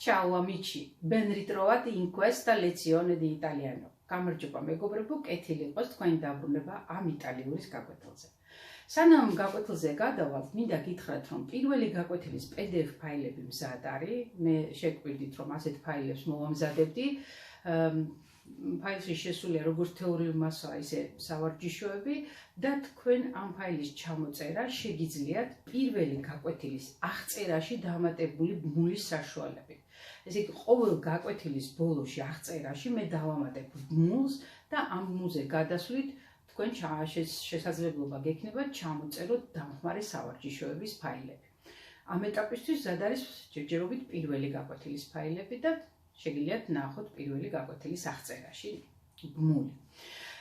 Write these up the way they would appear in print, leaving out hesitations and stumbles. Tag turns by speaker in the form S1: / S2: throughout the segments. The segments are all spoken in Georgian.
S1: Ciao amici, ben ritrovati in questa lezione di italiano. გამარჯობა მეგობრებო, კეთილი იყოს თქვენი დაბრუნება ამ იტალიური გაკვეთილზე. სანამ გაკვეთილზე გადავალთ, მინდა გითხრათ, რომ პირველი გაკვეთილის PDF ფაილები მზად არის. მე შეგვიძლია რომ ასეთ ფაილებს მოვამზადებდი. ფაილში შესულია როგორც თეორიული მასალა, ისე სავარჯიშოები და თქვენ ამ ფაილის ჩამოწერა შეგიძლიათ პირველი გაკვეთილის აღწერაში დამატებული ბმულის საშუალებით. ესე იგი, ყოველ გაკვეთილის ბოლოში აღწერაში მე დავამატებ ბმულს და ამ ბმულზე გადასვლით თქვენ შესაძლებლობა გექნება ჩამოწეროთ დამხმარე სავარჯიშოების ფაილები. ამ ეტაპისთვის ზად არის ჯერჯერობით პირველი გაკვეთილის ფაილები და შეგიძლიათ ნახოთ პირველი გაკვეთილის აღწერაში ბმული.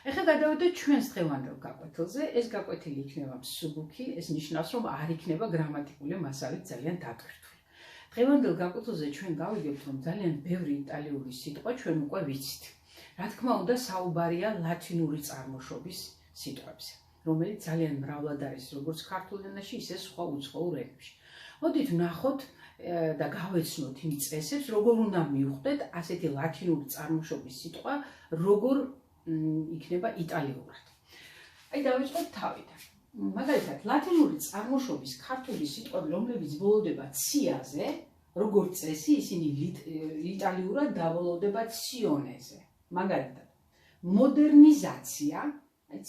S1: ეხლა გადავიდეთ ჩვენს დღევანდელ გაკვეთილზე. ეს გაკვეთილი იქნება მსუბუქი, ეს ნიშნავს, რომ არ იქნება გრამატიკული მასალით ძალიან დატვირთული. დღევანდელ გაკვეთილზე ჩვენ გავიგებთ, რომ ძალიან ბევრი იტალიური სიტყვა ჩვენ უკვე ვიცით. რა თქმა უნდა, საუბარია ლათინური წარმოშობის სიტყვებზე, რომელიც ძალიან მრავლად არის როგორც ქართულ ენაში, ისე სხვა უცხოურ ენებში. მოდით ვნახოთ და გავეცნოთ იმ წესებს, როგორ უნდა მივხვდეთ ასეთი ლათინური წარმოშობის სიტყვა, როგორ იქნება იტალიურად. აი დავიწყოთ თავიდან. მაგალითად, ლათინური წარმოშობის ქართული სიტყვები, რომლებიც ბოლოვდება ციაზე, როგორც წესი, ისინი იტალიურად დაბოლოვდება ционეზე. მაგალითად, მოდერნიზაცია,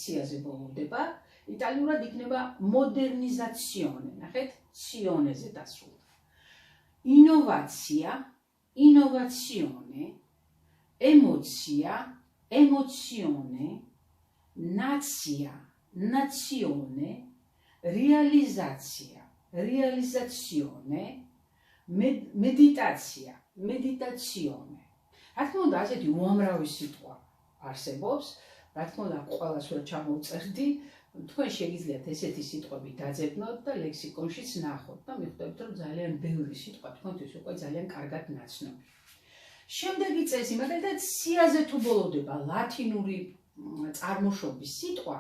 S1: ციაზე ბოლოვდება, იტალიურად იქნება მოდერნიზაციონე. ნახეთ, ционეზე დასრულდა. ინოვაცია, ინოვაციონე, ემოცია, ემოციონე, ნაცია, nazione, realizzazione, realizzazione, meditazia, meditazione. რა თქმა უნდა, ასეთი უამრავი სიტყვა არსებობს, რა თქმა უნდა, ყველას რო ჩამოვწერდი, თქვენ შეგიძლიათ ესეთი სიტყვები დაძებნოთ და ლექსიკონშიც ნახოთ და მიხვდებით, რომ ძალიან ბევრი სიტყვა თქვენთვის უკვე ძალიან კარგად ნაცნობი. შემდეგი წესი, მაგალითად, სიაზე თუ ბოლოვდება ლათინური წარმოშობის სიტყვა,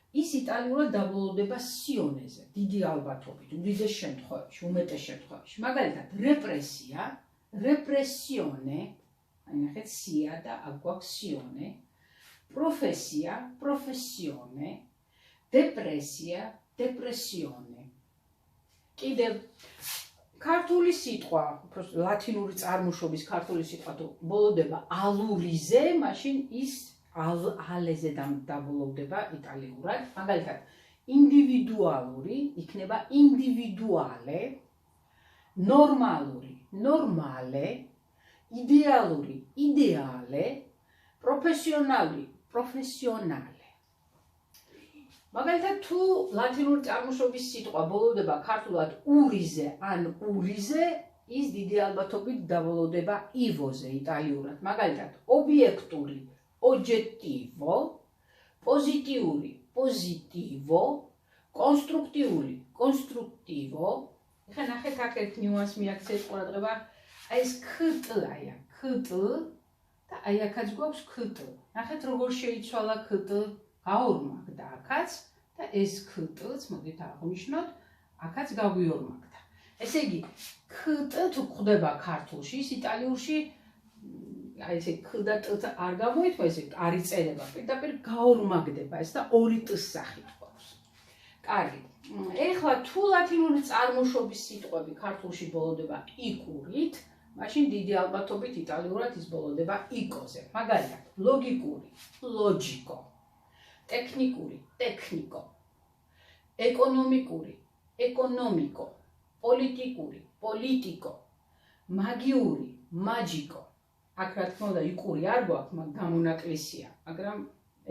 S1: ის იტალიურად დაბოლოვდება ционეზე, დიდი ალბათობით, უდიდეს შემთხვევაში, უმეტეს შემთხვევაში. მაგალითად, რეპრესია, რეპრესიონე, აი ნახეთ, სია და აქ გვაქვს ционე, პროფესია, პროფესიონე, დეპრესია, დეპრესიონე. კიდევ ქართული სიტყვა, ლათინური წარმოშობის ქართული სიტყვა თუ ბოლოვდება ალურიზე, მაშინ ის ალეზე დაბოლოვდება იტალიურად. მაგალითად, ინდივიდუალური იქნება ინდივიდუალე, ნორმალური, ნორმალე, იდეალური, იდეალე, პროფესიონალი, პროფესიონალე. მაგალითად, თუ ლათინური წარმოშობის სიტყვა ბოლოვდება ქართულად ურიზე ან ურიზე, ის დიდი ალბათობით დაბოლოვდება ივოზე იტალიურად. მაგალითად, ობიექტური, oggettivo, positiuri, positivo, costruttivi, costruttivo. ეხლა ნახეთ, აქ ერთ ნიუანს მიაქცევთ ყურადღება, აი ეს ქტ-ია, ქტ და აი აქაც გვაქვს ქტ. ნახეთ, როგორ შეიცვალა ქტ, გაორმაგდა აქაც და ეს ქტ-ც მოდით აღვნიშნოთ, აქაც გაგვიორმაგდა. ესე იგი, ქტ თუ გვხვდება ქართულში, ის იტალიურში აი ესე ქ და ტ არ გამოიწვა, ესე არ იწერება, პირდაპირ გაორმაგდება ეს და ორი ტ-ის სახით გვაქვს. კარგი. ეხლა თუ ლათინური წარმოშობის სიტყვები ქართულში ბოლოვდება იკურით, მაშინ დიდი ალბათობით იტალიურად ის ბოლოვდება იკოზე. მაგალითად, ლოგიკური, ლოჯიკო, ტექნიკური, ტექნიკო, ეკონომიკური, ეკონომიკო, პოლიტიკური, პოლიტიკო, მაგიური, მაჯიკო. აქ რა თქმა უნდა იკური არ გვაქვს, მაგრამ გამონაკლისია, მაგრამ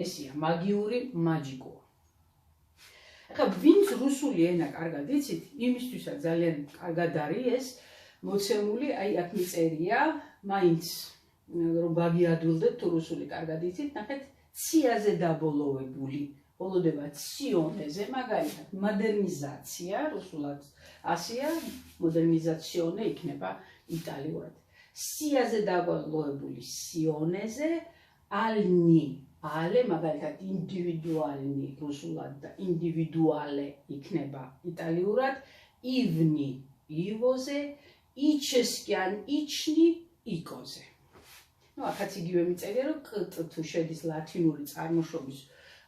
S1: ესია მაგიური, მაჯიკო. ეხლა ვინც რუსული ენა კარგად იცით, იმისთვისაც ძალიან კარგად არის ეს მოცემული, აი აქ მიწერია, მაინც რომ გაგიადვილდეთ თუ რუსული კარგად იცით, ნახეთ, ციაზე დაბოლოვებული, ბოლოვდება ционეზე, მაგალითად, მოდერნიზაცია, რუსულად ასია, მოდერნიზაციონე იქნება იტალიურად. სიაზე დაბოლოვებული ционეზე, ალნი, ალე, მაგალითად, ინდივიდუალნი რუსულად და ინდივიდუალე იქნება იტალიურად, ივნი, ივოზე, იჩესკიან იჩნი იკოზე. ნუ ახაც იგივე მიწერია, რომ ყტ თუ შედის ლათინური წარმოშობის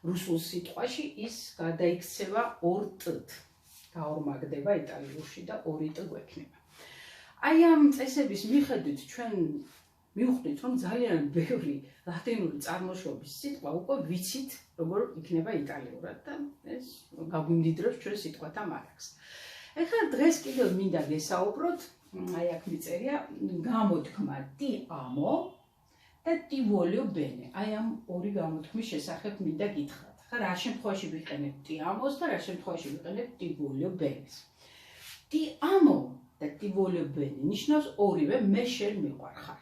S1: რუსულ სიტყვაში, ის გადაიქცევა ორ ტ-თ. გაორმაგდება იტალიურში და ორი ტ გვექნება. აი ამ წესების მიხედვით ჩვენ მივხვდით, რომ ძალიან ბევრი ლათინური წარმოშობის სიტყვა უკვე ვიცით, როგორ იქნება იტალიურად და ეს გაგვიმდიდრებს ჩვენ სიტყვათა მარაგს. ეხლა დღეს კიდევ მინდა გესაუბროთ, აი აქ მიწერია გამოთქმა ti amo და ti voglio bene. აი ამ ორი გამოთქმის შესახებ მინდა გითხრათ. ხა რა შემთხვევაში ვიყენებ ti amos და რა შემთხვევაში ვიყენებ ti voglio bene. ti amo და ti voglio bene ნიშნავს ორივე მე შენ მიყვარხარ.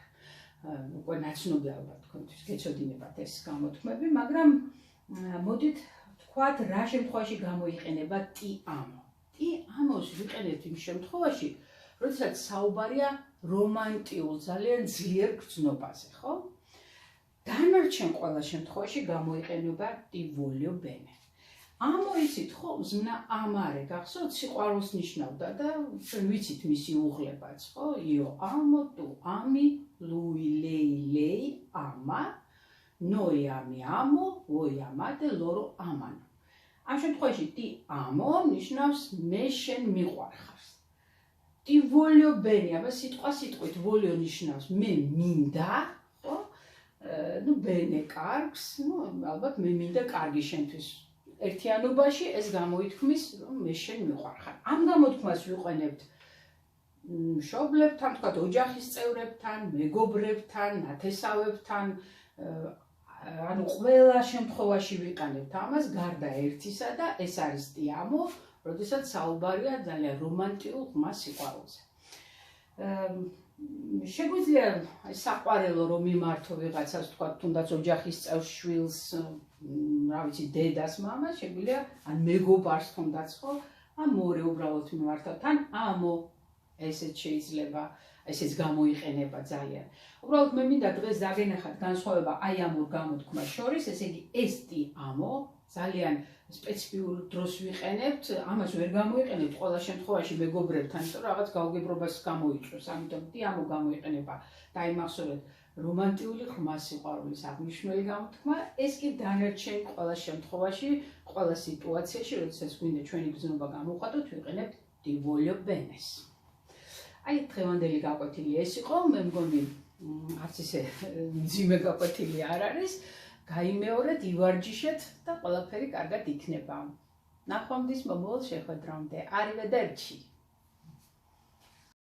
S1: უკვე ნაცნობი ალბათ თქვენთვის გეცოდინებათ ეს გამოთქმები, მაგრამ მოდით თქვათ რა შემთხვევაში გამოიყენება ti amo. ti amos ვიყენებთ იმ შემთხვევაში, როდესაც საუბარია რომანტიულ, ძალიან ძლიერ გრძნობაზე, ხო? დანარჩენ ყველა შემთხვევაში გამოიყენება ti voglio bene. amo იცით ხო, ზმნა amare გახსოვთ, სიყვარულს ნიშნავდა და ჩვენ ვიცით მისი უღლებაც, ხო? io amo, tu ami, lui, lei ama, noi amiamo, voi amate, loro amano. ამ შემთხვევაში ti amo ნიშნავს მე შენ მიყვარხარ. ti voglio bene, აბა სიტყვა სიტყვით voglio ნიშნავს მე მინდა, ხო? ნუ bene კარგს, ნუ ალბათ მე მინდა კარგი შენთვის. ერთიანობაში ეს გამოითქმის, რომ მე შენ მიყვარხარ. ამ გამოთქმას ვიყენებთ მშობლებთან, თქვათ ოჯახის წევრებთან, მეგობრებთან, ნათესავებთან, ანუ ყველა შემთხვევაში ვიყენებთ ამას, გარდა ერთისა და ეს არის ti amo, როდესაც საუბარია ძალიან რომანტიულ ღრმა სიყვარულზე. შეგვიძლია საყვარელო რომ მიმართო ვიღაცას, თქვათ თუნდაც ოჯახის წევრს, შვილს, რა ვიცი, დედას, მამას, შეგვიძლია ან მეგობარს თუნდაც ხო, ან მეორე უბრალოდ მიმართავთ, ან amo ესეც შეიძლება, ესეც გამოიყენება ძალიან. უბრალოდ მე მინდა დღეს დაგენახათ განსხვავება აი ამ ორ გამოთქმას შორის, ესე იგი ეს ti amo ძალიან სპეციფიურ დროს ვიყენებთ, ამას ვერ გამოიყენებთ ყველა შემთხვევაში მეგობრებთან, იმიტომ რომ რაღაც გაუგებრობას გამოიწვევს, ამიტომ ti amo გამოიყენება დაიმახსოვრეთ რომანტიული ღრმა სიყვარულის აღნიშნული გამოთქმა, ეს კი დანარჩენ ყველა შემთხვევაში, ყველა სიტუაციაში, როდესაც გვინდა ჩვენი გზნობა გამოვხატოთ, ვიყენებთ ti voglio bene. აი დღევანდელი გაკვეთილი ეს იყო, მე მგონი არც ისე მძიმე გაკვეთილი არ არის. გაიმეორეთ, ივარჯიშეთ და ყველაფერი კარგად იქნება. ნახვამდის მომავალ შეხვედრამდე. Arrivederci.